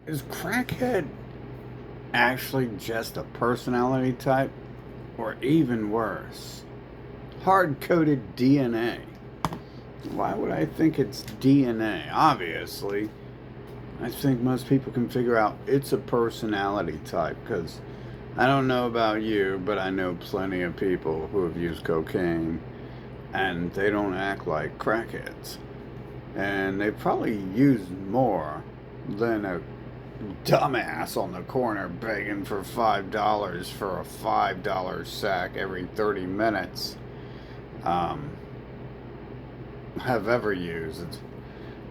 Is crackhead actually just a personality type? Or even worse, hard coded DNA? Why would I think it's DNA? Obviously, I think most people can figure out it's a personality type because I don't know about you, but I know plenty of people who have used cocaine and they don't act like crackheads. And they probably use more than a dumbass on the corner begging for $5 for a $5 sack every 30 minutes um, have ever used. It's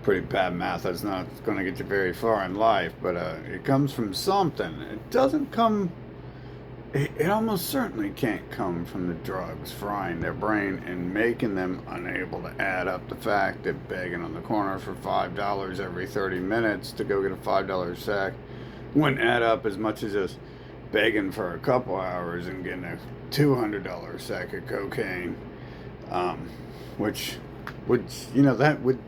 pretty bad math. That's not going to get you very far in life, but it comes from something. It doesn't come, it almost certainly can't come from the drugs frying their brain and making them unable to add up the fact that begging on the corner for $5 every 30 minutes to go get a $5 sack wouldn't add up as much as just begging for a couple hours and getting a $200 sack of cocaine, which would, that would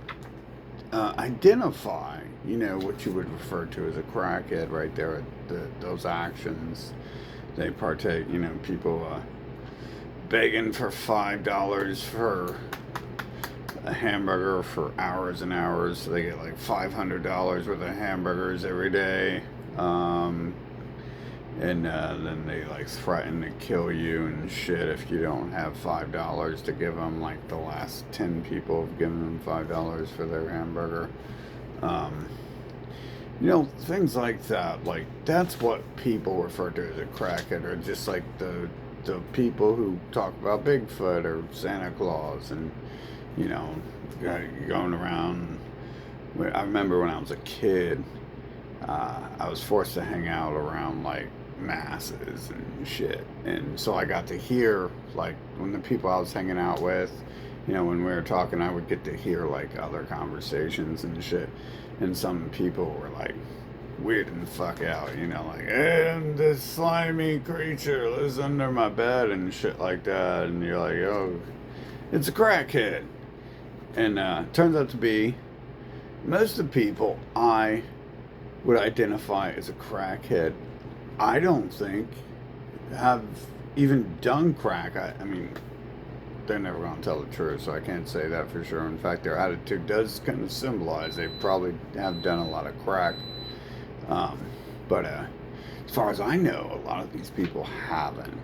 identify, what you would refer to as a crackhead right there at those actions they partake. People begging for $5 for a hamburger for hours and hours, so they get like $500 worth of hamburgers every day, and then they like threaten to kill you and shit if you don't have $5 to give them. Like the last 10 people have given them $5 for their hamburger. Things like that. Like that's what people refer to as a crackhead, or just like the people who talk about Bigfoot or Santa Claus, and going around. I remember when I was a kid, I was forced to hang out around like masses and shit, and so I got to hear like when the people I was hanging out with, when we were talking, I would get to hear like other conversations and shit, and some people were like weirding the fuck out, like, and this slimy creature lives under my bed and shit like that, and you're like, oh, it's a crackhead. And turns out to be most of the people I would identify as a crackhead, I don't think have even done crack. I mean, they're never going to tell the truth, so I can't say that for sure. In fact, their attitude does kind of symbolize they probably have done a lot of crack. But as far as I know, a lot of these people haven't.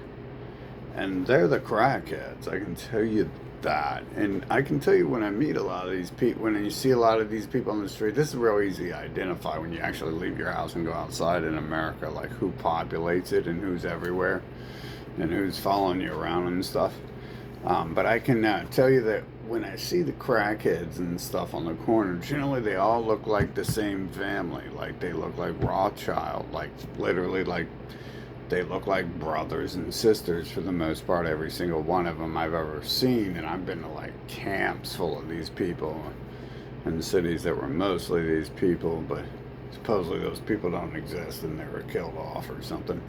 And they're the crackheads, I can tell you that. And I can tell you when I meet a lot of these people, when you see a lot of these people on the street, this is real easy to identify when you actually leave your house and go outside in America, like who populates it and who's everywhere and who's following you around and stuff. But I can tell you that when I see the crackheads and stuff on the corner, generally they all look like the same family. Like they look like Rothschild, like literally like they look like brothers and sisters for the most part, every single one of them I've ever seen. And I've been to like camps full of these people in cities that were mostly these people, but supposedly those people don't exist and they were killed off or something.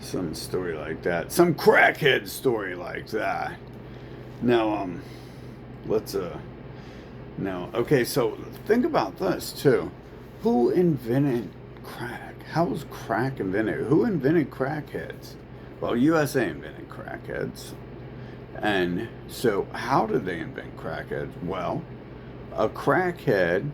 Some story like that. Some crackhead story like that. Now, okay, so think about this too. Who invented crack? How was crack invented? Who invented crackheads? Well, USA invented crackheads. And so how did they invent crackheads? Well, a crackhead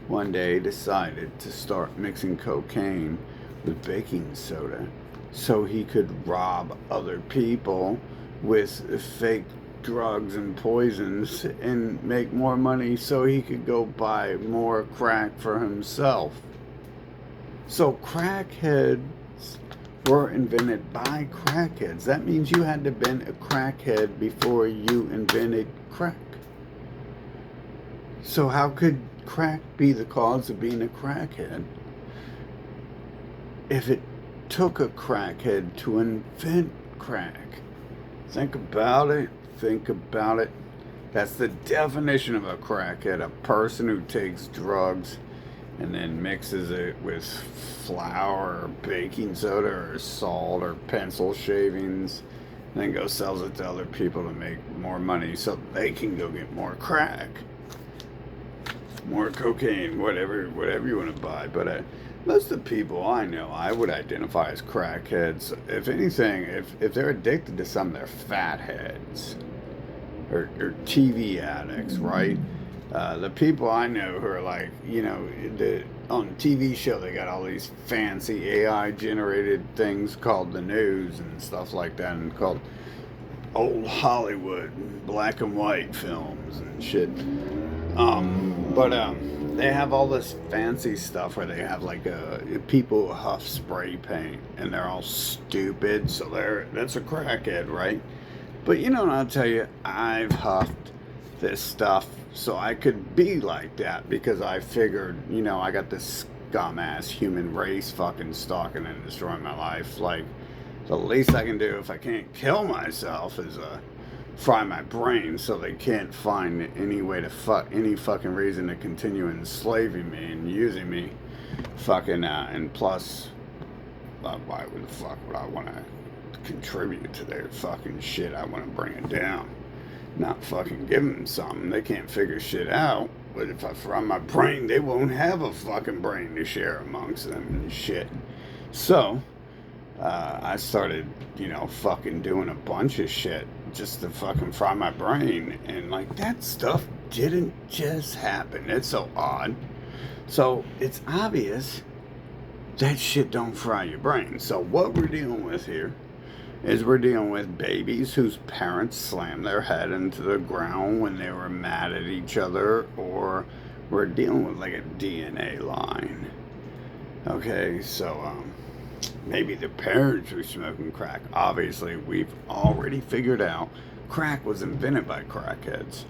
one day decided to start mixing cocaine with baking soda so he could rob other people with fake drugs and poisons and make more money so he could go buy more crack for himself. So crackheads were invented by crackheads. That means you had to have been a crackhead before you invented crack. So how could crack be the cause of being a crackhead if it took a crackhead to invent crack? Think about it. Think about it. That's the definition of a crackhead. A person who takes drugs and then mixes it with flour or baking soda or salt or pencil shavings, and then goes sells it to other people to make more money so they can go get more crack. more cocaine, whatever you want to buy. But most of the people I know, I would identify as crackheads. If anything, if they're addicted to something, they're fatheads or TV addicts, right? The people I know who are like, on the TV show, they got all these fancy AI generated things called the news and stuff like that, and called old Hollywood black and white films and shit. But they have all this fancy stuff where they have like people who huff spray paint and they're all stupid, so that's a crackhead, right? But I'll tell you, I've huffed this stuff so I could be like that because I figured, I got this scum ass human race fucking stalking and destroying my life. Like, the least I can do if I can't kill myself is fry my brain so they can't find any way to any fucking reason to continue enslaving me and using me. Fucking, and plus, why the fuck would I want to contribute to their fucking shit? I want to bring it down, not fucking give them something. They can't figure shit out. But if I fry my brain, they won't have a fucking brain to share amongst them and shit. So, I started, fucking doing a bunch of shit just to fucking fry my brain. And, like, that stuff didn't just happen. It's so odd. So, it's obvious that shit don't fry your brain. So, what we're dealing with here is we're dealing with babies whose parents slammed their head into the ground when they were mad at each other, or we're dealing with, like, a DNA line. Okay, so, maybe the parents were smoking crack. Obviously, we've already figured out crack was invented by crackheads.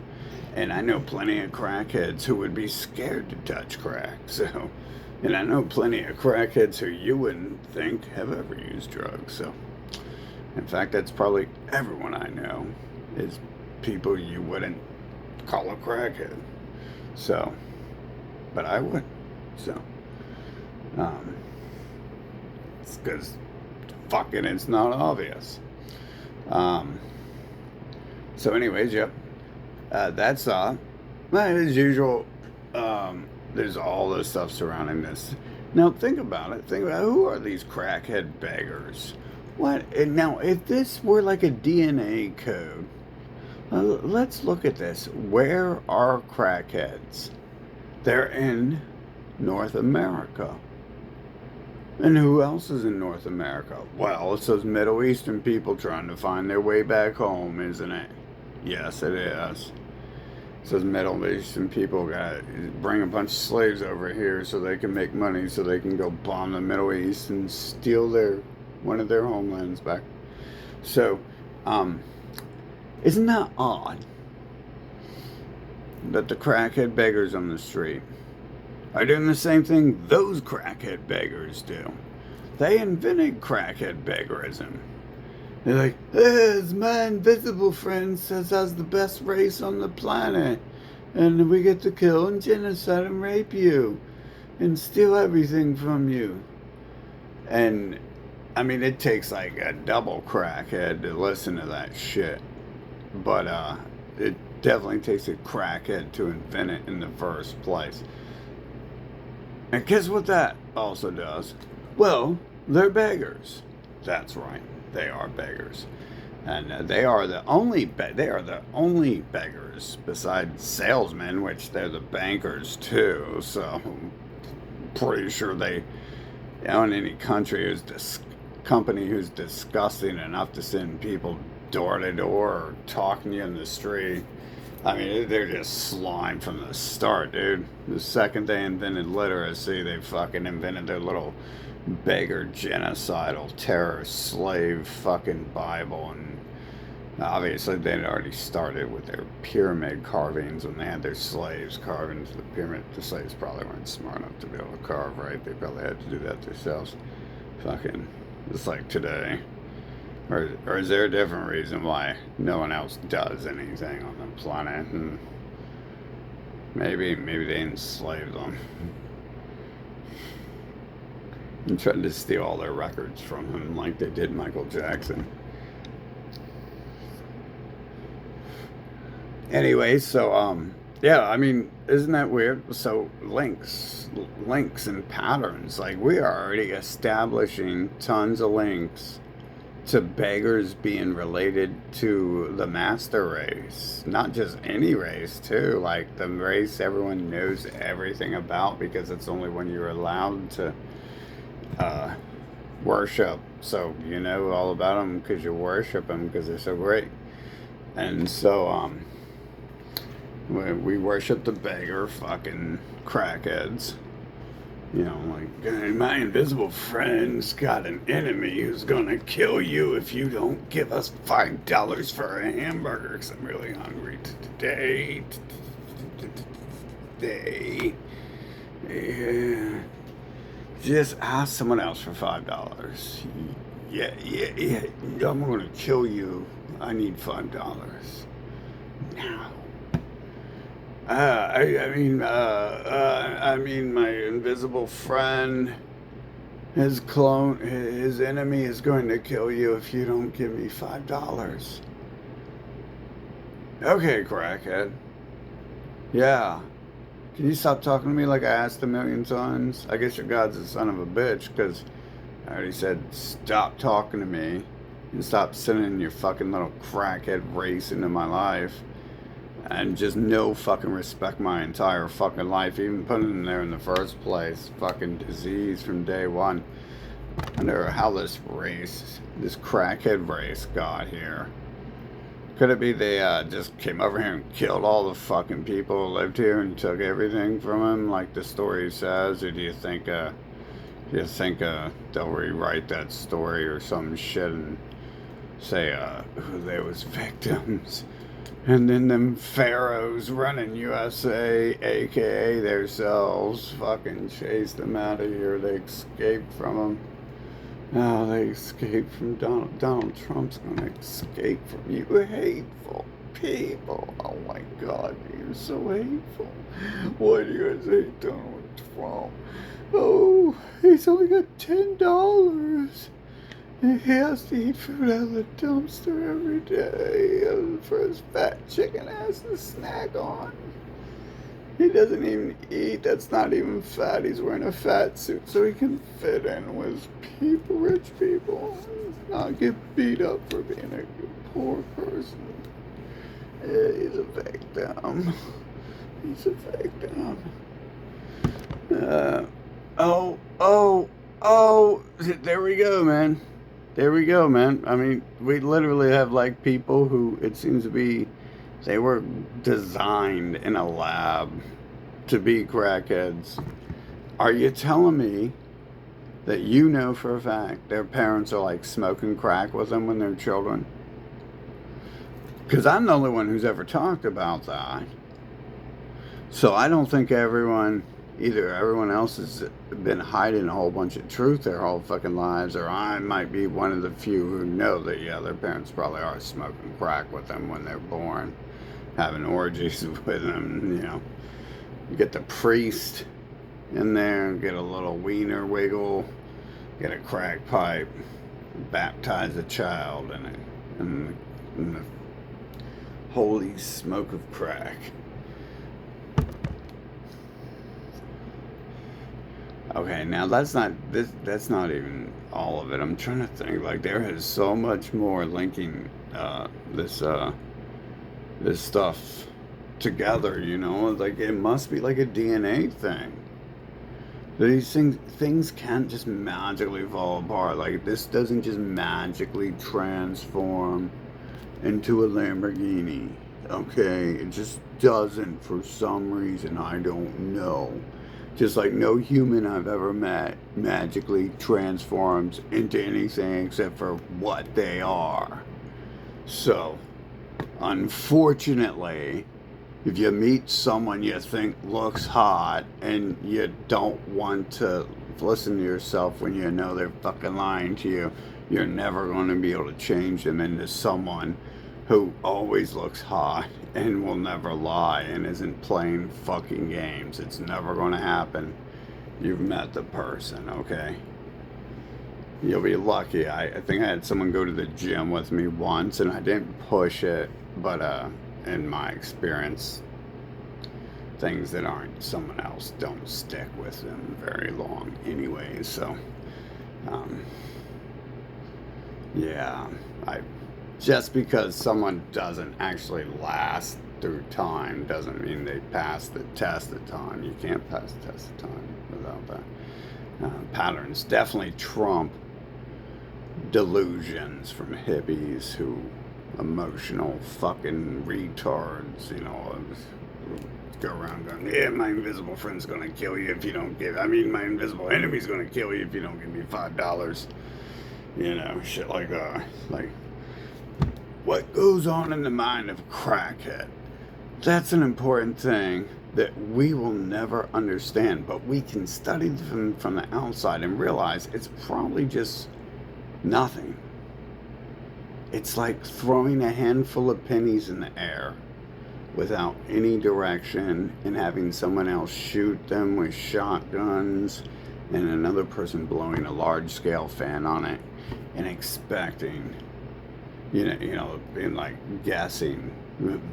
And I know plenty of crackheads who would be scared to touch crack. So, and I know plenty of crackheads who you wouldn't think have ever used drugs. So, in fact, that's probably everyone I know is people you wouldn't call a crackhead. So, but I would. So, it's because fucking it's not obvious. So anyways, yep. That's well, as usual, there's all this stuff surrounding this. Now think about it. Think about who are these crackhead beggars? What? And now, if this were like a DNA code, let's look at this. Where are crackheads? They're in North America. And who else is in North America? Well, it's those Middle Eastern people trying to find their way back home, isn't it? Yes, it is. So those Middle Eastern people got to bring a bunch of slaves over here so they can make money, so they can go bomb the Middle East and steal one of their homelands back. So, isn't that odd that the crackhead beggars on the street are doing the same thing those crackhead beggars do? They invented crackhead beggarism. They're like, it's my invisible friend says I was the best race on the planet, and we get to kill and genocide and rape you and steal everything from you. And I mean, it takes like a double crackhead to listen to that shit. But it definitely takes a crackhead to invent it in the first place. And guess what that also does? Well, they're beggars. That's right, they are beggars, and they are the only beggars besides salesmen, which they're the bankers too. So, I'm pretty sure they own any company who's disgusting enough to send people door to door or talking to you in the street. I mean, they're just slime from the start, dude. The second they invented literacy, they fucking invented their little beggar genocidal terror slave fucking Bible. And obviously they'd already started with their pyramid carvings when they had their slaves carve into the pyramid. The slaves probably weren't smart enough to be able to carve, right? They probably had to do that themselves. Fucking, just like today. Or is there a different reason why no one else does anything on the planet? And maybe they enslaved them and tried to steal all their records from him like they did Michael Jackson. Anyway, so Yeah, I mean, isn't that weird? So links and patterns. Like we are already establishing tons of links to beggars being related to the master race. Not just any race, too. Like the race everyone knows everything about because it's only when you're allowed to uh, worship. So you know all about them because you worship them because they're so great. And so, we worship the beggar fucking crackheads. You know, like, my invisible friend's got an enemy who's gonna kill you if you don't give us $5 for a hamburger, because I'm really hungry today. Today. Yeah. Just ask someone else for $5. Yeah. I'm gonna kill you. I need $5. Now. I mean, my invisible friend, his enemy is going to kill you if you don't give me $5. Okay, crackhead. Yeah. Can you stop talking to me like I asked a million times? I guess your God's a son of a bitch, because I already said stop talking to me and stop sending your fucking little crackhead race into my life. And just no fucking respect my entire fucking life, even putting it in there in the first place. Fucking disease from day one. I wonder how this crackhead race got here. Could it be they just came over here and killed all the fucking people who lived here and took everything from them, like the story says? Or do you think they'll rewrite that story or some shit and say who they was victims? And then them pharaohs running USA, aka themselves, fucking chased them out of here. They escaped from them. Oh, they escaped from Donald. Donald Trump's gonna escape from you. Hateful people. Oh my God, you're so hateful. Why do you guys hate Donald Trump? Oh, he's only got $10. He has to eat food out of the dumpster every day for his fat chicken ass to snack on. He doesn't even eat. That's not even fat. He's wearing a fat suit so he can fit in with people, rich people, not get beat up for being a poor person. Yeah, he's a victim. He's a victim. There we go, man. There we go, man. I mean, we literally have like people who it seems to be, they were designed in a lab to be crackheads. Are you telling me that you know for a fact their parents are like smoking crack with them when they're children? Because I'm the only one who's ever talked about that. So I don't think either everyone else has been hiding a whole bunch of truth their whole fucking lives, or I might be one of the few who know that, yeah, their parents probably are smoking crack with them when they're born, having orgies with them, you know. You get the priest in there, get a little wiener wiggle, get a crack pipe, baptize a child in the holy smoke of crack. Okay, now that's not even all of it. I'm trying to think. Like there is so much more linking this stuff together. You know, like it must be like a DNA thing. These things can't just magically fall apart. Like this doesn't just magically transform into a Lamborghini. Okay, it just doesn't for some reason. I don't know. Just like no human I've ever met magically transforms into anything except for what they are. So, unfortunately, if you meet someone you think looks hot and you don't want to listen to yourself when you know they're fucking lying to you, you're never going to be able to change them into someone who always looks hot and will never lie and isn't playing fucking games. It's never going to happen. You've met the person, okay? You'll be lucky. I think I had someone go to the gym with me once and I didn't push it, but in my experience, things that aren't someone else don't stick with them very long anyway. So, um, yeah, I just because someone doesn't actually last through time doesn't mean they pass the test of time. You can't pass the test of time without that. Patterns definitely trump delusions from hippies who emotional fucking retards, go around going, yeah, my invisible friend's gonna kill you if you don't my invisible enemy's gonna kill you if you don't give me $5. Shit like that. Like, what goes on in the mind of a crackhead? That's an important thing that we will never understand, but we can study them from the outside and realize it's probably just nothing. It's like throwing a handful of pennies in the air without any direction and having someone else shoot them with shotguns and another person blowing a large scale fan on it and expecting, being like guessing.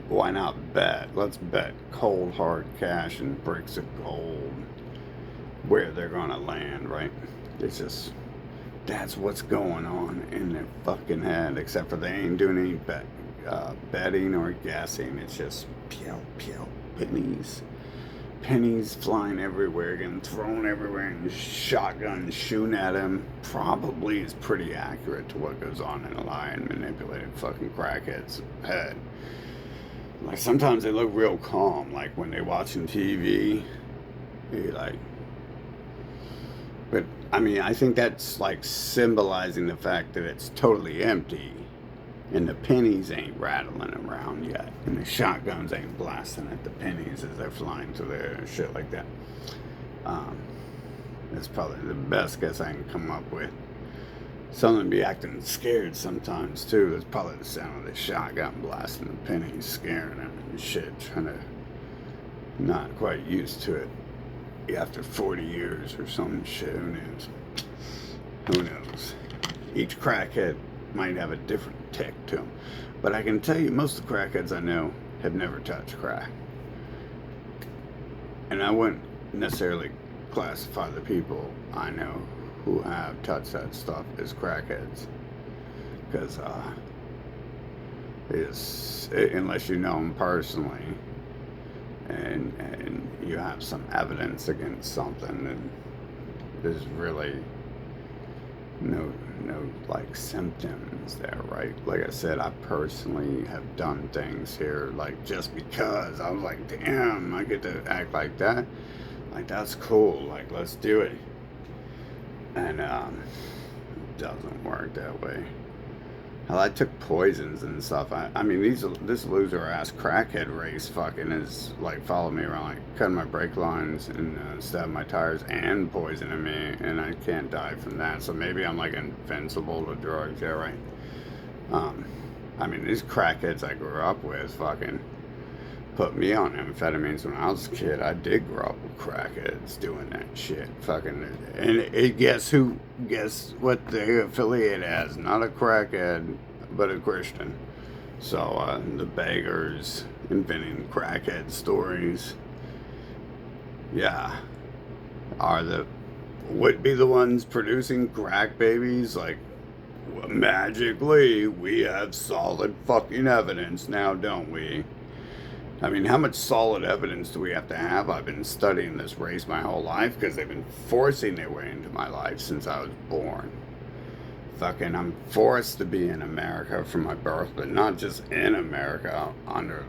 Why not bet? Let's bet cold hard cash and bricks of gold where they're gonna land, right? It's just, that's what's going on in their fucking head, except for they ain't doing any betting or guessing. It's just pew pew, pennies flying everywhere, getting thrown everywhere, and shotguns shooting at him. Probably is pretty accurate to what goes on in a lying, manipulated fucking crackhead's head. Like, sometimes they look real calm, like when they're watching TV. You're like, but I think that's like symbolizing the fact that it's totally empty and the pennies ain't rattling around yet and the shotguns ain't blasting at the pennies as they're flying through there and shit like that. That's probably the best guess I can come up with. Something be acting scared sometimes too. That's probably the sound of the shotgun blasting the pennies, scaring them and shit, trying to not quite used to it after 40 years or some shit. Who knows? Each crackhead might have a different tick to them. But I can tell you, most of the crackheads I know have never touched crack. And I wouldn't necessarily classify the people I know who have touched that stuff as crackheads. Because unless you know them personally, and you have some evidence against something, then there's really no like symptoms there, right? Like I said, I personally have done things here, like, just because I was like, damn, I get to act like that, like, that's cool, like, let's do it. And it doesn't work that way. Hell, I took poisons and stuff. This loser ass crackhead race fucking is like following me around, like cutting my brake lines and stabbing my tires and poisoning me, and I can't die from that. So maybe I'm like invincible to drugs, yeah, right? These crackheads I grew up with fucking put me on amphetamines when I was a kid. I did grow up with crackheads doing that shit. Fucking, and guess what they affiliate as? Not a crackhead, but a Christian. So, the beggars inventing crackhead stories, yeah, would be the ones producing crack babies. Like, magically, we have solid fucking evidence now, don't we? How much solid evidence do we have to have? I've been studying this race my whole life because they've been forcing their way into my life since I was born. Fucking, I'm forced to be in America from my birth, but not just in America, under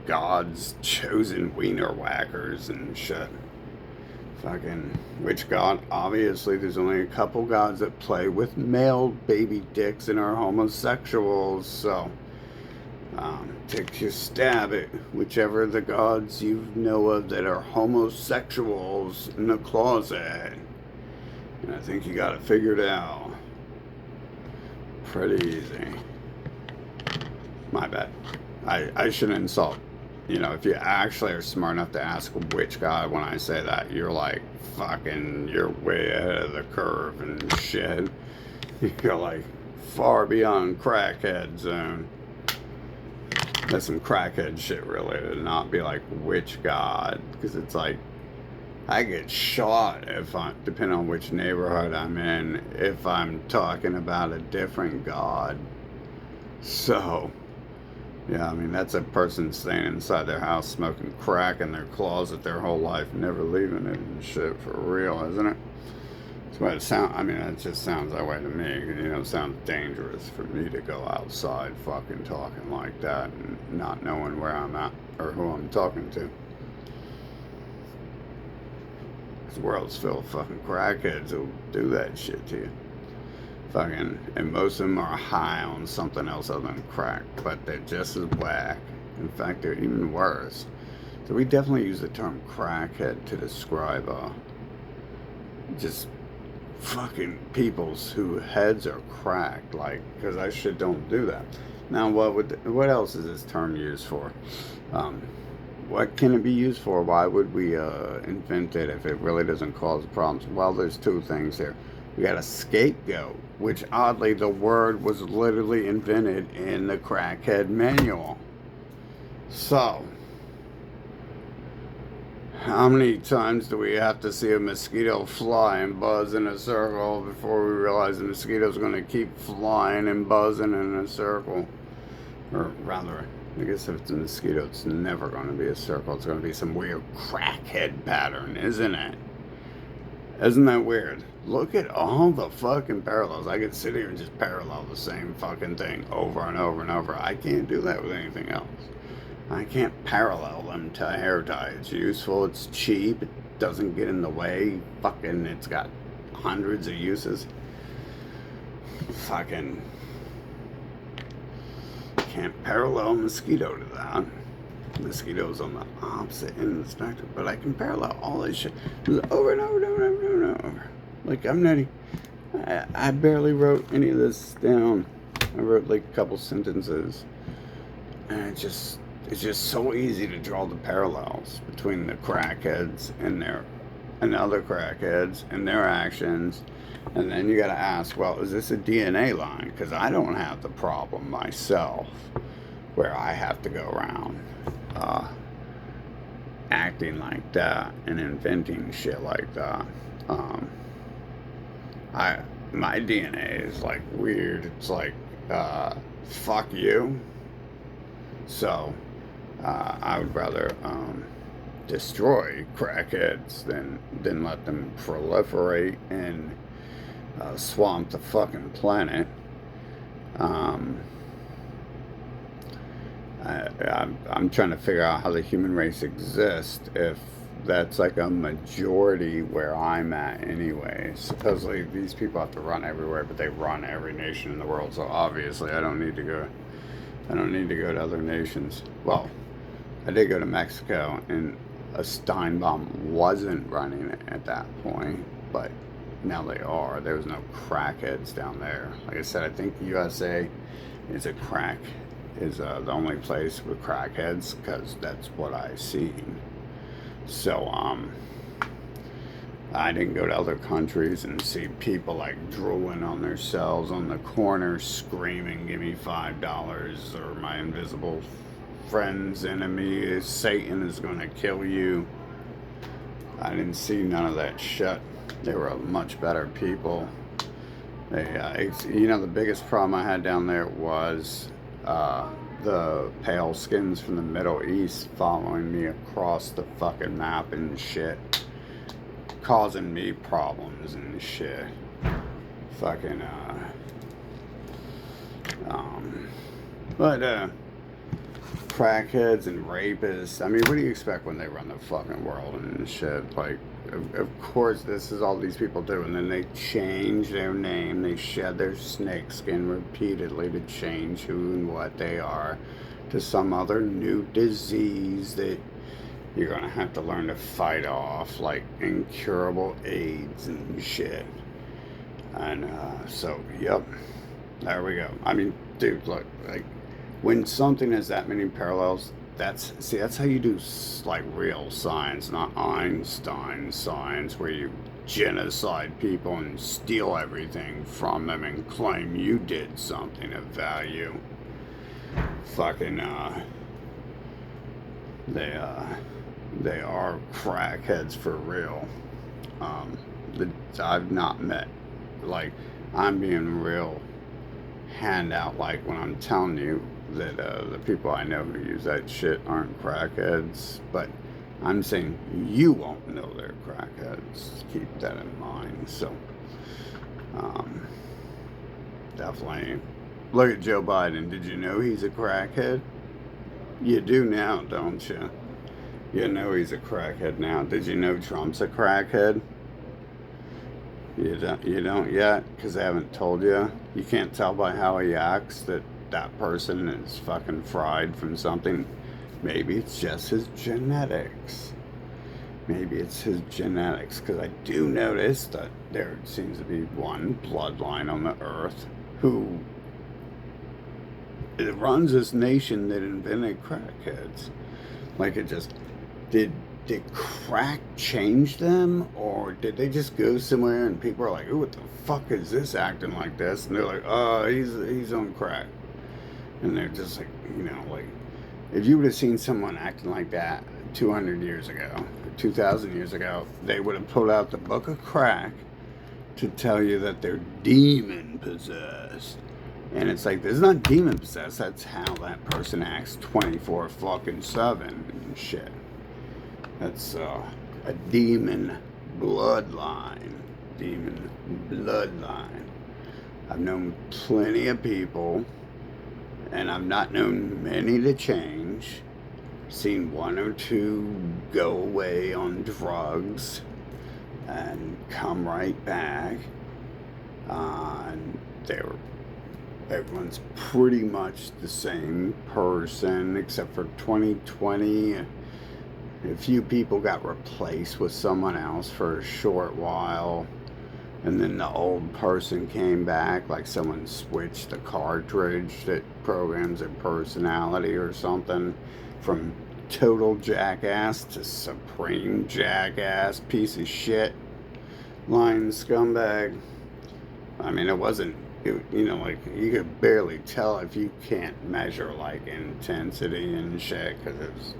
God's chosen wiener whackers and shit. Fucking, which God? Obviously, there's only a couple gods that play with male baby dicks and are homosexuals, so take your stab at whichever of the gods you know of that are homosexuals in the closet. And I think you got it figured out. Pretty easy. My bad. I shouldn't insult. If you actually are smart enough to ask which god when I say that, you're like, fucking, you're way ahead of the curve and shit. You're like far beyond crackhead zone. That's some crackhead shit, really, to not be like, which God? Because it's like, I get shot if I, depending on which neighborhood I'm in, if I'm talking about a different God. So, yeah, I mean, that's a person staying inside their house smoking crack in their closet their whole life, never leaving it and shit, for real, isn't it? That's what it sounds, I mean, it just sounds that way to me. You know, it sounds dangerous for me to go outside fucking talking like that and not knowing where I'm at or who I'm talking to. This world's full of fucking crackheads who'll do that shit to you. Fucking, and most of them are high on something else other than crack, but they're just as whack. In fact, they're even worse. So we definitely use the term crackhead to describe just fucking peoples whose heads are cracked, like, because that shit don't do that. Now, what else is this term used for? What can it be used for? Why would we invent it if it really doesn't cause problems? Well, there's two things here. We got a scapegoat, which oddly the word was literally invented in the crackhead manual. So, how many times do we have to see a mosquito fly and buzz in a circle before we realize the mosquito's going to keep flying and buzzing in a circle? Or rather, I guess if it's a mosquito, it's never going to be a circle. It's going to be some weird crackhead pattern, isn't it? Isn't that weird? Look at all the fucking parallels. I could sit here and just parallel the same fucking thing over and over and over. I can't do that with anything else. I can't parallel them to a hair tie. It's useful, it's cheap, it doesn't get in the way. Fucking, it's got hundreds of uses. Fucking can't parallel a mosquito to that. Mosquitoes on the opposite end of the spectrum, but I can parallel all this shit over and over and over and over and over. Like, I'm not, I barely wrote any of this down. I wrote like a couple sentences, and it's just so easy to draw the parallels between the crackheads and other crackheads and their actions. And then you got to ask, well, is this a DNA line? Because I don't have the problem myself where I have to go around acting like that and inventing shit like that. My DNA is like weird. It's like fuck you. So I would rather destroy crackheads than let them proliferate and swamp the fucking planet. I'm trying to figure out how the human race exists if that's like a majority where I'm at anyway. Supposedly these people have to run everywhere, but they run every nation in the world, so obviously I don't need to go to other nations. Well, I did go to Mexico, and a Steinbaum wasn't running it at that point, but now they are. There was no crackheads down there. Like I said, I think the USA is the only place with crackheads, because that's what I've seen. So I didn't go to other countries and see people like drooling on their cells on the corner screaming, give me $5 or my invisible friend's enemy is Satan is going to kill you. I didn't see none of that shit. They were much better people. The biggest problem I had down there was the pale skins from the Middle East following me across the fucking map and shit, causing me problems and shit. Fucking crackheads and rapists. I mean, what do you expect when they run the fucking world and shit? Like, of course, this is all these people do, and then they change their name. They shed their snake skin repeatedly to change who and what they are to some other new disease that you're gonna have to learn to fight off, like incurable AIDS and shit. And so, yep, there we go. I mean, dude, look, like, when something has that many parallels, that's how you do like real science, not Einstein science, where you genocide people and steal everything from them and claim you did something of value. Fucking They they are crackheads for real. Um, I've not met, like, I'm being real handout, like when I'm telling you that the people I know who use that shit aren't crackheads, but I'm saying you won't know they're crackheads. Keep that in mind. So, um, definitely look at Joe Biden. Did you know he's a crackhead? You do now, don't you? You know he's a crackhead now. Did you know Trump's a crackhead? You don't yet? Because I haven't told you? You can't tell by how he acts that that person is fucking fried from something. Maybe it's just his genetics. Maybe it's his genetics. Because I do notice that there seems to be one bloodline on the earth who it runs this nation that invented crackheads. Like it just did crack change them, or did they just go somewhere and people are like, "Ooh, what the fuck is this acting like this?" And they're like, "Oh, he's on crack," and they're just like, like if you would have seen someone acting like that 200 years ago, or 2,000 years ago, they would have pulled out the book of crack to tell you that they're demon possessed. And it's like, this is not demon possessed. That's how that person acts 24 fucking 7 and shit. That's a demon bloodline. Demon bloodline. I've known plenty of people, and I've not known many to change. Seen one or two go away on drugs and come right back. And everyone's pretty much the same person, except for 2020. A few people got replaced with someone else for a short while, and then the old person came back, like someone switched the cartridge that programs their personality or something from total jackass to supreme jackass, piece of shit, lying scumbag. I mean, it wasn't, like, you could barely tell if you can't measure, like, intensity and shit, because it's,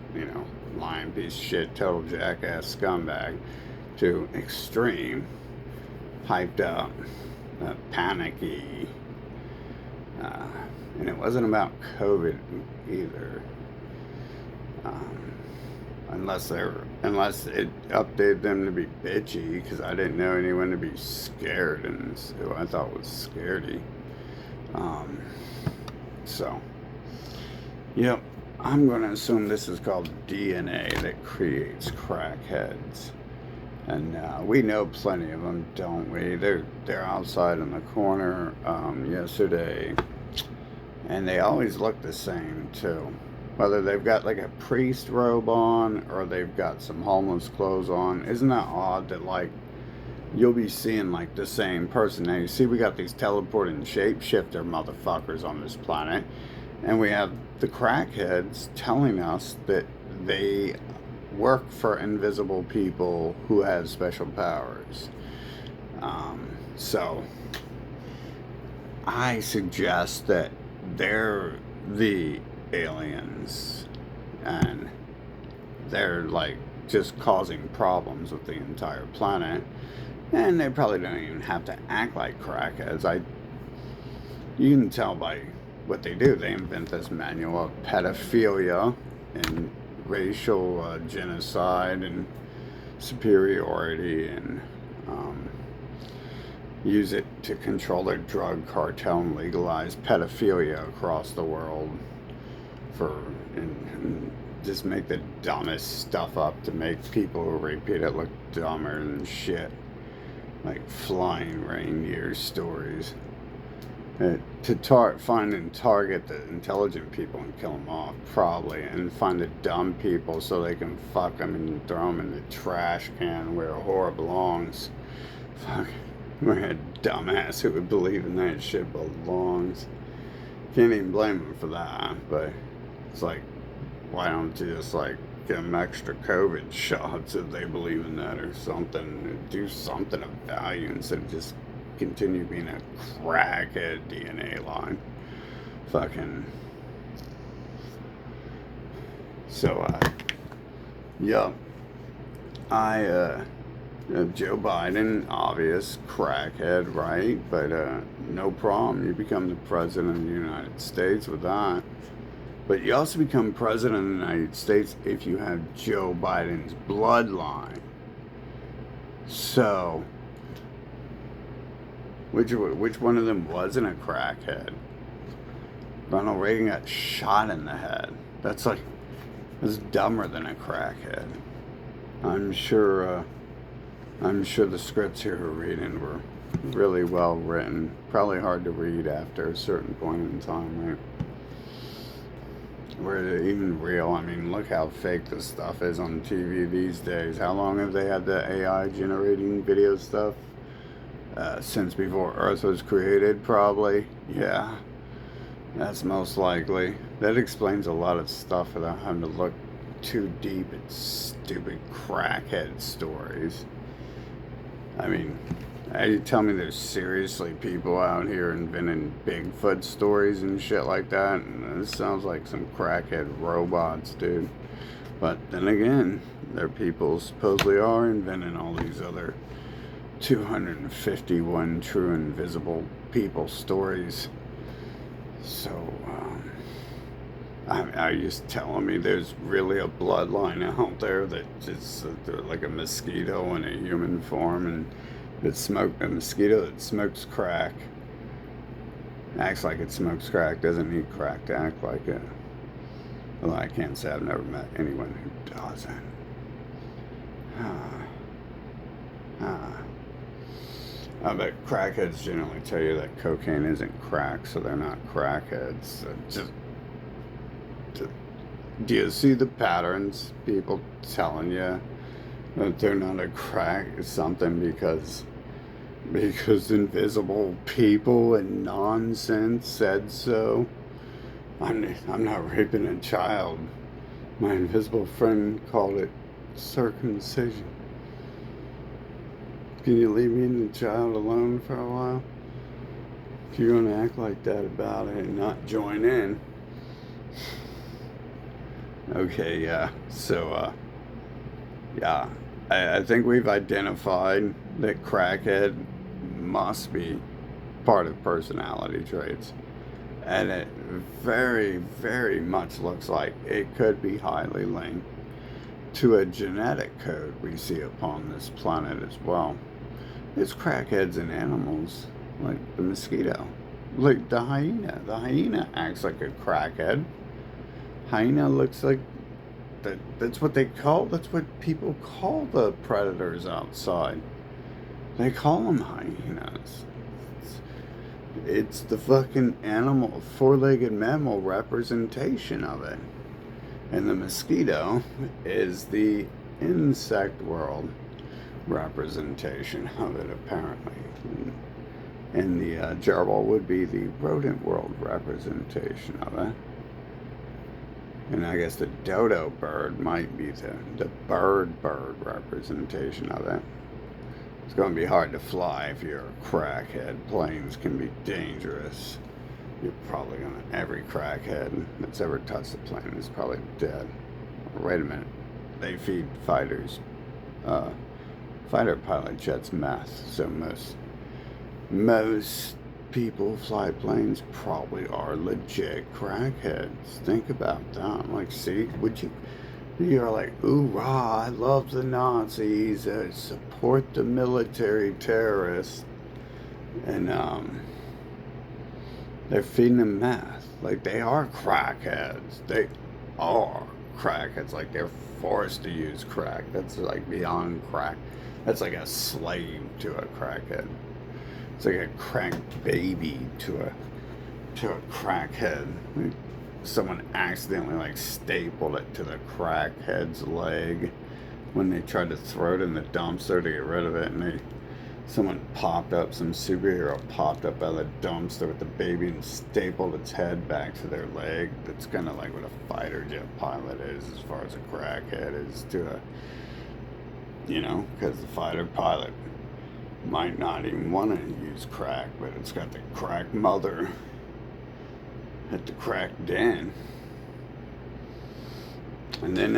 lying piece of shit, total jackass scumbag, to extreme, hyped up, panicky, and it wasn't about COVID either. Unless it updated them to be bitchy, because I didn't know anyone to be scared, and who I thought was scaredy. So, yep, I'm going to assume this is called DNA that creates crackheads. And we know plenty of them, don't we? They're outside in the corner yesterday, and they always look the same too. Whether they've got like a priest robe on or they've got some homeless clothes on. Isn't that odd that, like, you'll be seeing like the same person? Now you see we got these teleporting shapeshifter motherfuckers on this planet, and we have the crackheads telling us that they work for invisible people who have special powers. So I suggest that they're the aliens, and they're like just causing problems with the entire planet, and they probably don't even have to act like crackheads. You can tell by what they do. They invent this manual of pedophilia and racial genocide and superiority, and use it to control their drug cartel and legalize pedophilia across the world and just make the dumbest stuff up to make people who repeat it look dumber than shit, like flying reindeer stories. To find and target the intelligent people and kill them off, probably, and find the dumb people so they can fuck them and throw them in the trash can where a whore belongs. Fuck, where a dumbass who would believe in that shit belongs. Can't even blame them for that, but it's like, why don't you just, like, give them extra COVID shots if they believe in that or something? Do something of value instead of just continue being a crackhead DNA line. Fucking. So, Yup. Joe Biden, obvious crackhead, right? But no problem. You become the president of the United States with that. But you also become president of the United States if you have Joe Biden's bloodline. So, which one of them wasn't a crackhead? Ronald Reagan got shot in the head. That's dumber than a crackhead. I'm sure the scripts here we're reading were really well written. Probably hard to read after a certain point in time, right? Were they even real? I mean, look how fake this stuff is on TV these days. How long have they had the AI generating video stuff? Since before Earth was created, probably. Yeah, that's most likely. That explains a lot of stuff without having to look too deep at stupid crackhead stories. I mean, you tell me there's seriously people out here inventing Bigfoot stories and shit like that, and this sounds like some crackhead robots, dude. But then again, there people supposedly are inventing all these other 251 true invisible people stories. So, are you just telling me there's really a bloodline out there that just like a mosquito in a human form, and a mosquito that smokes crack, acts like it smokes crack, doesn't need crack to act like it. Although I can't say I've never met anyone who doesn't. I bet crackheads generally tell you that cocaine isn't crack, so they're not crackheads. Do you see the patterns? People telling you that they're not a crack something because invisible people and nonsense said so. I'm not raping a child. My invisible friend called it circumcision. Can you leave me and the child alone for a while? If you're going to act like that about it and not join in. Okay, yeah. So, yeah. I think we've identified that crackhead must be part of personality traits. And it very, very much looks like it could be highly linked to a genetic code we see upon this planet as well. There's crackheads in animals, like the mosquito, like the hyena. The hyena acts like a crackhead. Hyena looks like that's what people call the predators outside. They call them hyenas. It's the fucking animal, four-legged mammal representation of it. And the mosquito is the insect world representation of it, apparently. And the gerbil would be the rodent world representation of it. And I guess the dodo bird might be the bird representation of it. It's going to be hard to fly if you're a crackhead. Planes can be dangerous. You're probably going to... Every crackhead that's ever touched a plane is probably dead. Wait a minute. They feed fighters. Fighter pilot jets meth. So most people who fly planes probably are legit crackheads. Think about that. Like, see, you're like, ooh-rah, I love the Nazis, support the military terrorists, and they're feeding them meth. Like, they are crackheads. They are crackheads. Like, they're forced to use crack. That's like beyond crack. That's like a slave to a crackhead. It's like a crack baby to a crackhead. Someone accidentally like stapled it to the crackhead's leg when they tried to throw it in the dumpster to get rid of it, and some superhero popped up out of the dumpster with the baby and stapled its head back to their leg. That's kind of like what a fighter jet pilot is as far as a crackhead is to a, because the fighter pilot might not even want to use crack, but it's got the crack mother at the crack den. And then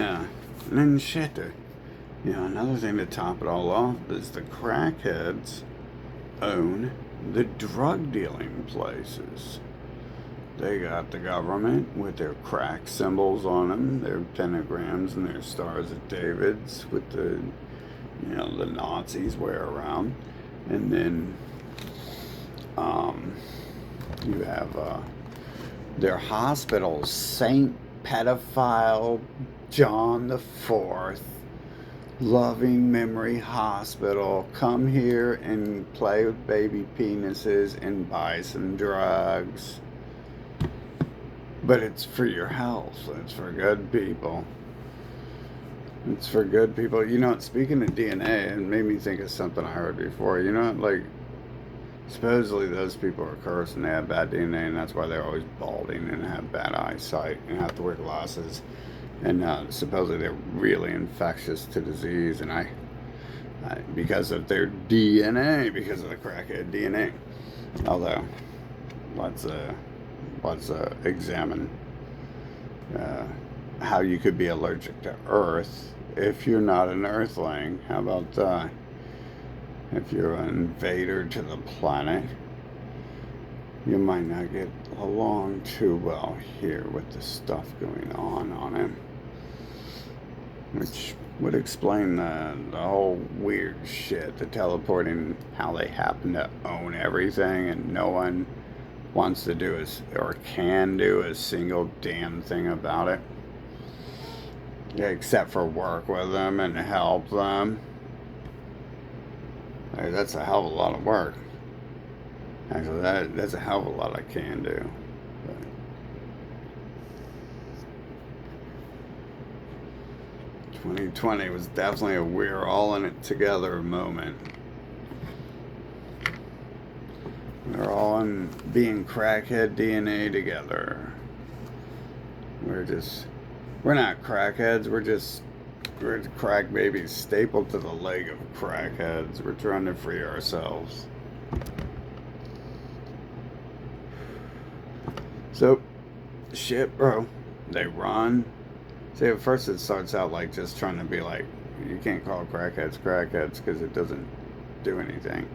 And then shit, another thing to top it all off is the crackheads own the drug dealing places. They got the government with their crack symbols on them, their pentagrams and their stars of Davids with the Nazis wear around. And then you have their hospitals, Saint Pedophile John the Fourth Loving Memory Hospital. Come here and play with baby penises and buy some drugs. But it's for your health. It's for good people. It's for good people. Speaking of DNA, it made me think of something I heard before. Supposedly those people are cursed and they have bad DNA, and that's why they're always balding and have bad eyesight and have to wear glasses. And supposedly they're really infectious to disease, and I because of their DNA, because of the crackhead DNA. Although, let's examine how you could be allergic to Earth if you're not an Earthling. How about if you're an invader to the planet? You might not get along too well here with the stuff going on it, which would explain the whole weird shit, the teleporting, how they happen to own everything and no one wants to do or can do a single damn thing about it, except for work with them and help them. That's a hell of a lot of work. Actually, that's a hell of a lot I can do. But 2020 was definitely a we're all in it together moment. We're all in being crackhead DNA together. We're not crackheads, we're crack babies stapled to the leg of crackheads. We're trying to free ourselves. So, shit, bro. They run. See, at first it starts out like just trying to be like, you can't call crackheads because it doesn't do anything.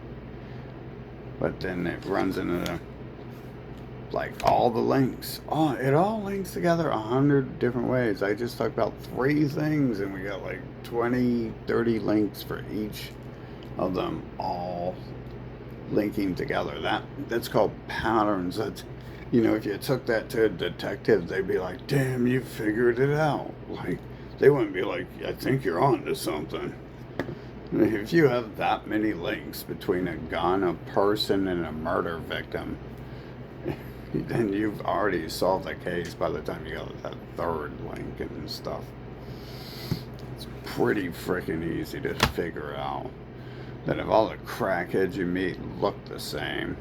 But then it runs into all the links. Oh, it all links together 100 different ways. I just talked about 3 things and we got 20, 30 links for each of them all linking together. That's called patterns. That's, if you took that to a detective, they'd be like, damn, you figured it out. They wouldn't be like, I think you're on to something. If you have that many links between a gun, a person, and a murder victim, then you've already solved the case by the time you got that 3rd link and stuff. It's pretty freaking easy to figure out that if all the crackheads you meet look the same,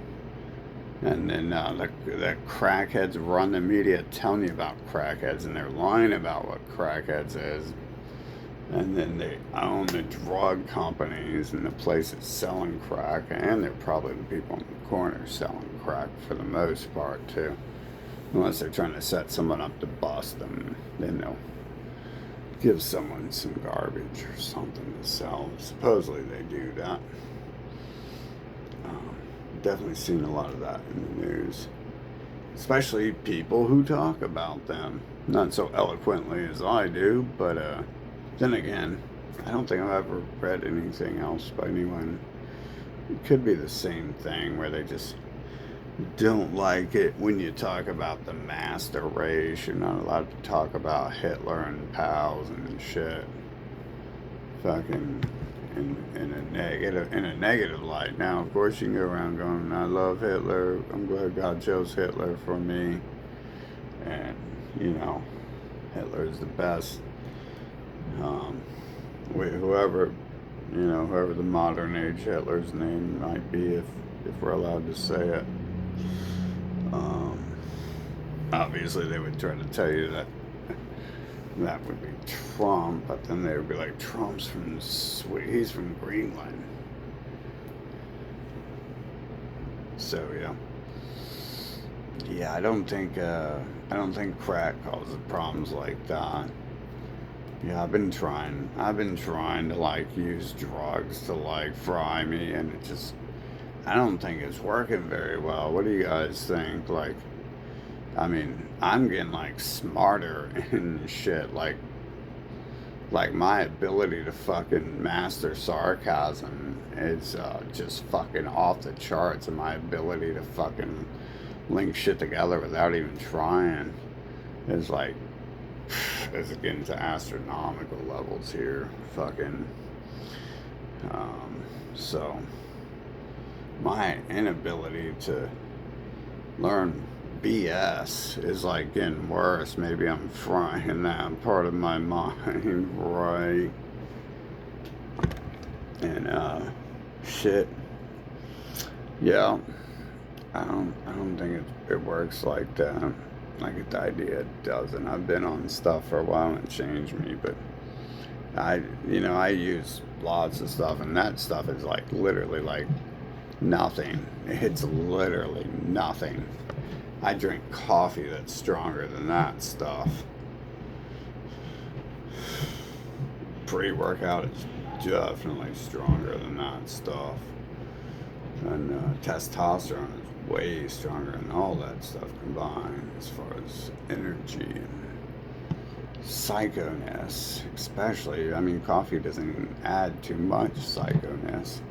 and then the crackheads run the media telling you about crackheads, and they're lying about what crackheads is, and then they own the drug companies and the places selling crack, and they're probably the people in the corner selling crack for the most part too, unless they're trying to set someone up to bust them. Then they'll give someone some garbage or something to sell. Supposedly they do that. Definitely seen a lot of that in the news, especially people who talk about them, not so eloquently as I do, but then again, I don't think I've ever read anything else by anyone. It could be the same thing where they just don't like it when you talk about the master race. You're not allowed to talk about Hitler and pals and shit. Fucking in a negative light. Now, of course, you can go around going, I love Hitler. I'm glad God chose Hitler for me. And Hitler is the best. Whoever the modern age Hitler's name might be, if we're allowed to say it. Obviously, they would try to tell you that would be Trump, but then they would be like, Trump's from he's from Greenland. So yeah, I don't think crack causes problems like that. Yeah, I've been trying to like use drugs to like fry me, and it just, I don't think it's working very well. What do you guys think? Like, I mean, I'm getting like smarter and shit. Like my ability to fucking master sarcasm is just fucking off the charts, and my ability to fucking link shit together without even trying is like, it's getting to astronomical levels here. Fucking, so my inability to learn BS is like getting worse. Maybe I'm frying that part of my mind right. And shit. Yeah. I don't think it works like that. Like the idea doesn't. I've been on stuff for a while and it changed me, but I use lots of stuff, and that stuff is like literally like nothing. It's literally nothing. I drink coffee that's stronger than that stuff. Pre-workout is definitely stronger than that stuff. And testosterone is way stronger than all that stuff combined as far as energy and psychoness, especially. I mean, coffee doesn't even add too much psychoness.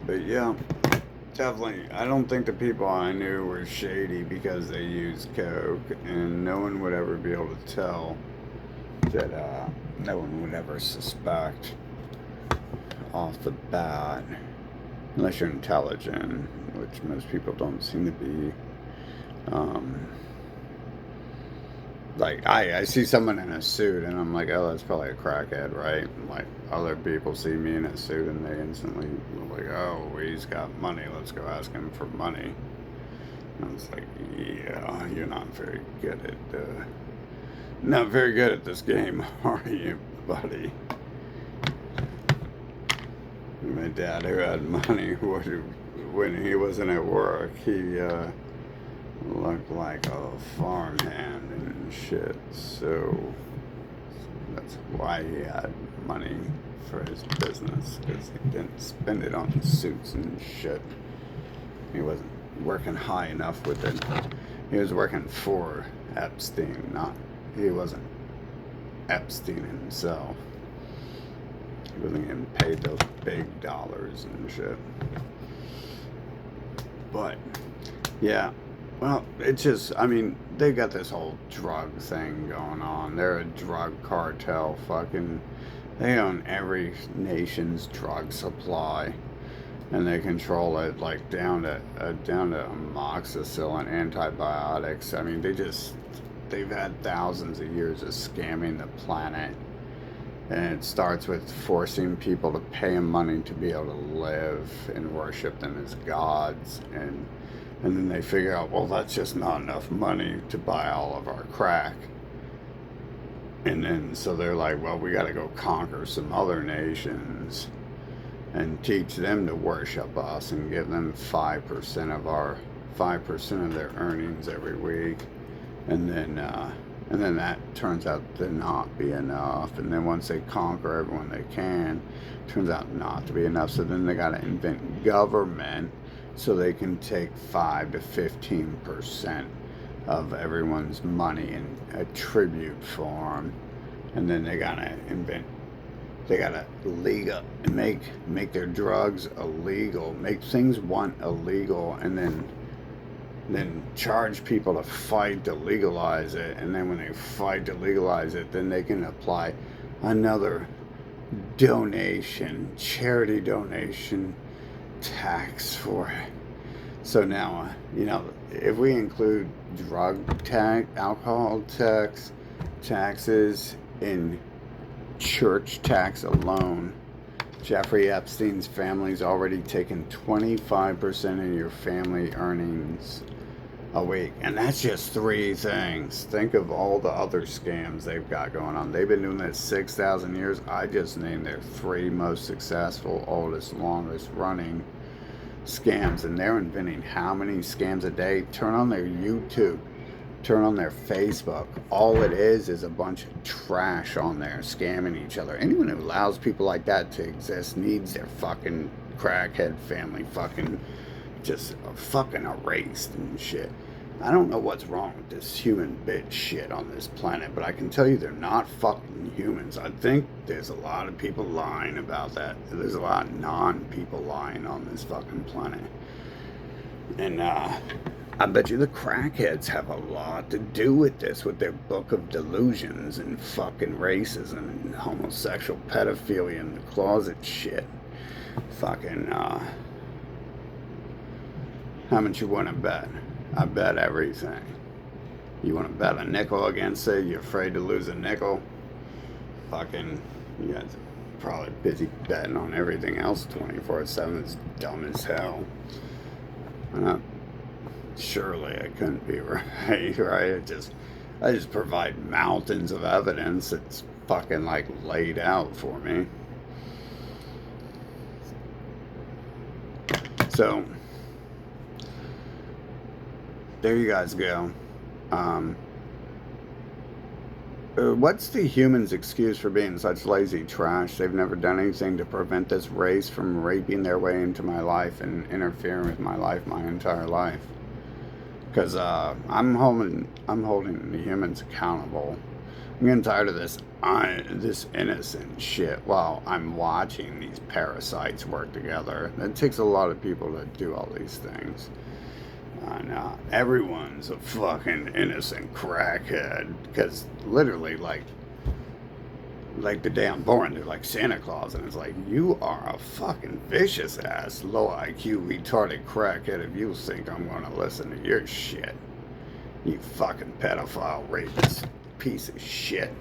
But yeah, definitely. I don't think the people I knew were shady because they used coke, and no one would ever be able to tell that. No one would ever suspect off the bat, unless you're intelligent, which most people don't seem to be. Um, like I see someone in a suit and I'm like, oh, that's probably a crackhead, right? And like other people see me in a suit and they instantly like, oh, he's got money, let's go ask him for money. And I was like, yeah, you're not very good at this game, are you, buddy? My dad, who had money, when he wasn't at work, he looked like a farmhand and shit. So that's why he had money for his business, because he didn't spend it on suits and shit. He wasn't working high enough with it. He was working for Epstein, he wasn't Epstein himself. He wasn't getting paid those big dollars and shit. But yeah, well, it's just, I mean, they got this whole drug thing going on. They're a drug cartel. Fucking, they own every nation's drug supply, and they control it like down to amoxicillin, antibiotics. I mean, they've had thousands of years of scamming the planet. And it starts with forcing people to pay them money to be able to live and worship them as gods. And then they figure out, well, that's just not enough money to buy all of our crack. And then, so they're like, well, we got to go conquer some other nations and teach them to worship us and give them 5% of their earnings every week. And then that turns out to not be enough. And then once they conquer everyone they can, it turns out not to be enough. So then they got to invent government so they can take 5 to 15% of everyone's money in a tribute form. And then they got to make their drugs illegal, make things want illegal, and then charge people to fight to legalize it. And then when they fight to legalize it, then they can apply another charity donation tax for it. So now, if we include drug tax, alcohol taxes in church tax alone, Jeffrey Epstein's family's already taken 25% of your family earnings a week. And that's just 3 things. Think of all the other scams they've got going on. They've been doing this 6,000 years. I just named their 3 most successful, oldest, longest running scams. And they're inventing how many scams a day? Turn on their YouTube. turn on their Facebook, all it is a bunch of trash on there scamming each other. Anyone who allows people like that to exist needs their fucking crackhead family fucking just fucking erased and shit. I don't know what's wrong with this human bitch shit on this planet, but I can tell you they're not fucking humans. I think there's a lot of people lying about that. There's a lot of non-people lying on this fucking planet. And I bet you the crackheads have a lot to do with this, with their book of delusions and fucking racism and homosexual pedophilia and the closet shit. Fucking, how much you want to bet? I bet everything. You want to bet a nickel against it? You're afraid to lose a nickel? Fucking, you guys are probably busy betting on everything else 24/7. It's dumb as hell. Surely I couldn't be right, right? I just provide mountains of evidence that's fucking like laid out for me. So, there you guys go. What's the humans' excuse for being such lazy trash? They've never done anything to prevent this race from raping their way into my life and interfering with my life my entire life. Because I'm holding the humans accountable. I'm getting tired of this innocent shit while I'm watching these parasites work together. It takes a lot of people to do all these things. And everyone's a fucking innocent crackhead. Because literally, like the day I'm born, they're like Santa Claus. And it's like, you are a fucking vicious ass, low IQ, retarded crackhead if you think I'm going to listen to your shit. You fucking pedophile, rapist, piece of shit.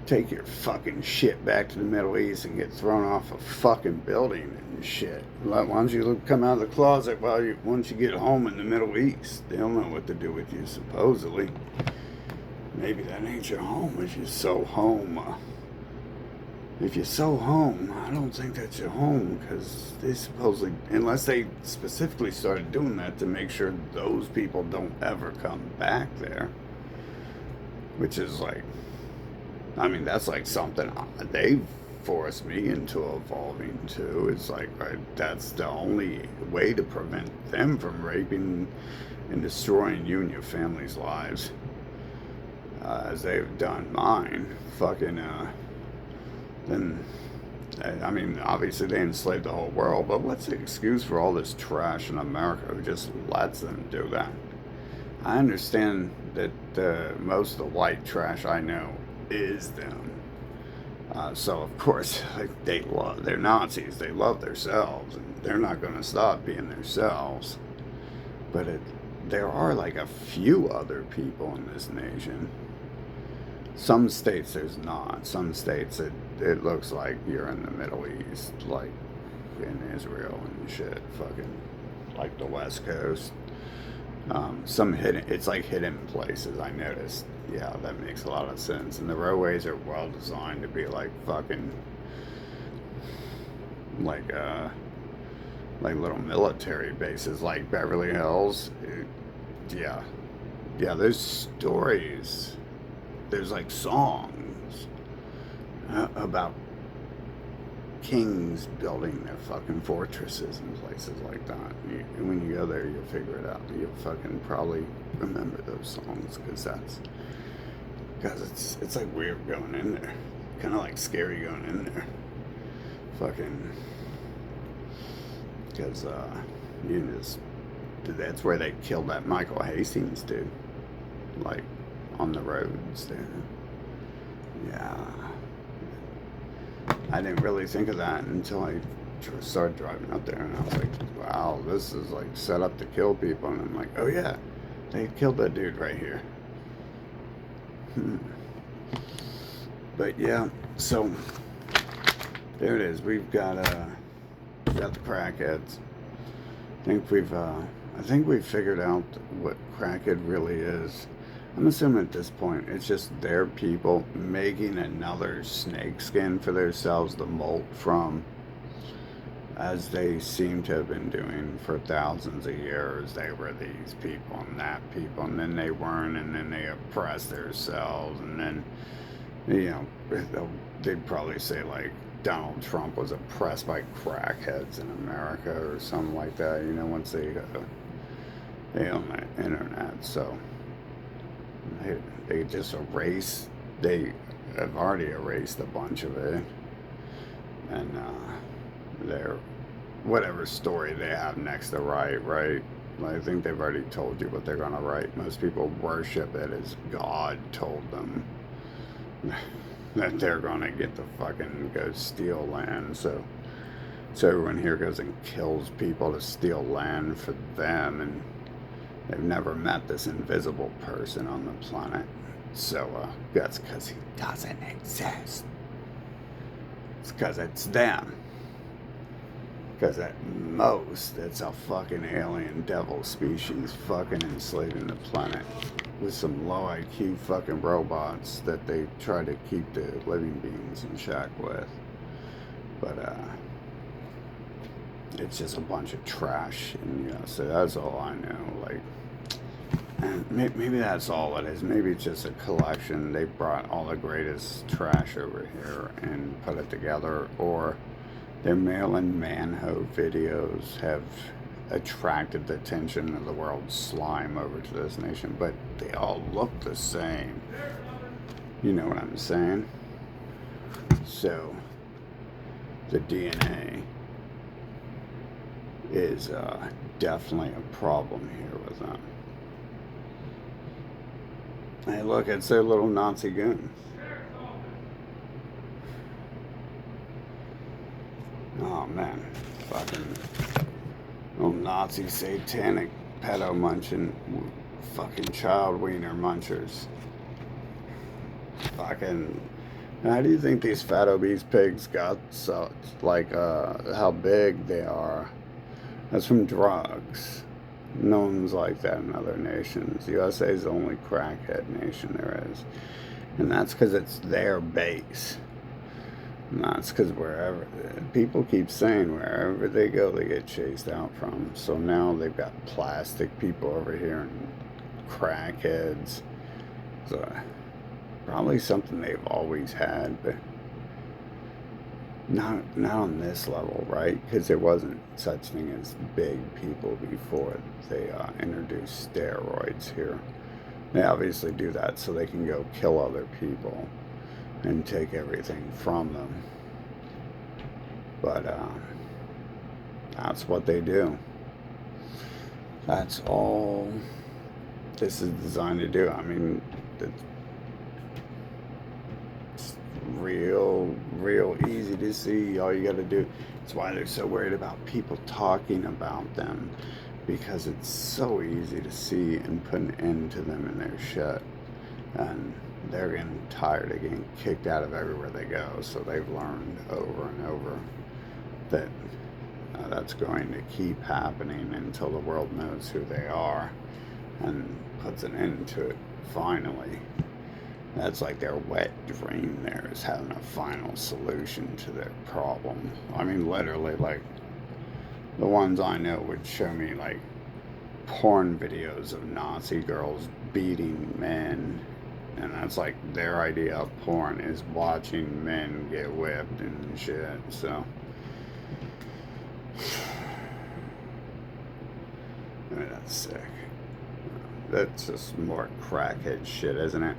Take your fucking shit back to the Middle East and get thrown off a fucking building and shit. Why don't you come out of the closet once you get home in the Middle East? They'll know what to do with you, supposedly. Maybe that ain't your home if you're so home. If you're so home, I don't think that's your home, because they supposedly, unless they specifically started doing that to make sure those people don't ever come back there. Which is like, I mean, that's like something they forced me into evolving to. It's like, right, that's the only way to prevent them from raping and destroying you and your family's lives. As they've done mine. Fucking, then, I mean, obviously they enslaved the whole world, but what's the excuse for all this trash in America who just lets them do that? I understand that most of the white trash I know is them. So of course, like, they're Nazis. They love themselves, and they're not going to stop being themselves. But there are like a few other people in this nation. Some states there's not. Some states it looks like you're in the Middle East, like in Israel and shit. Fucking like the West Coast. Some it's like hidden places, I noticed. Yeah, that makes a lot of sense. And the roadways are well designed to be like fucking like little military bases, like Beverly Hills. Yeah, there's stories. There's like songs about kings building their fucking fortresses and places like that. And when you go there, you'll figure it out. You'll fucking probably remember those songs, because it's like weird going in there, kind of like scary going in there. Fucking, because that's where they killed that Michael Hastings dude, like on the roads there. Yeah. I didn't really think of that until I started driving up there, and I was like, wow, this is like set up to kill people. And I'm like, oh yeah, they killed that dude right here. But yeah, so there it is. We've got the crackheads. I think we've figured out what crackhead really is. I'm assuming at this point it's just their people making another snake skin for themselves to molt from. as they seem to have been doing for thousands of years. They were these people and that people, and then they weren't, and then they oppressed themselves, and then, you know, they'd probably say like Donald Trump was oppressed by crackheads in America or something like that, you know, once they on the internet. So they just they have already erased a bunch of it, and they're whatever story they have next to write, right? I think they've already told you what they're gonna write. Most people worship it as God told them that they're gonna get to fucking go steal land. So everyone here goes and kills people to steal land for them, and they've never met this invisible person on the planet. So that's because he doesn't exist. It's because it's them. Because at most, it's a fucking alien devil species fucking enslaving the planet with some low IQ fucking robots that they try to keep the living beings in check with. But it's just a bunch of trash, and you know, so that's all I know. Like, and maybe that's all it is. Maybe it's just a collection. They brought all the greatest trash over here and put it together, or their Marilyn Manho videos have attracted the attention of the world's slime over to this nation, but they all look the same. You know what I'm saying? So, the DNA is definitely a problem here with them. Hey, look, it's their little Nazi goons. Oh man, fucking little Nazi satanic pedo munching fucking child wiener munchers. Fucking, how do you think these fat obese pigs got so, like, how big they are? That's from drugs. No one's like that in other nations. USA is the only crackhead nation there is. And that's because it's their base. And that's because wherever, people keep saying wherever they go, they get chased out from. So now they've got plastic people over here and crackheads. So probably something they've always had, but not on this level, right? Because there wasn't such thing as big people before they introduced steroids here. They obviously do that so they can go kill other people and take everything from them. But that's what they do. That's all this is designed to do. I mean, it's real easy to see. All you got to do. It's why they're so worried about people talking about them, because it's so easy to see and put an end to them in their shit. And they're getting tired of getting kicked out of everywhere they go, so they've learned over and over that that's going to keep happening until the world knows who they are and puts an end to it finally. That's like their wet dream there, is having a final solution to their problem. I mean, literally, like, the ones I know would show me, like, porn videos of Nazi girls beating men. And that's like their idea of porn, is watching men get whipped and shit. So, I mean, that's sick. That's just more crackhead shit, isn't it?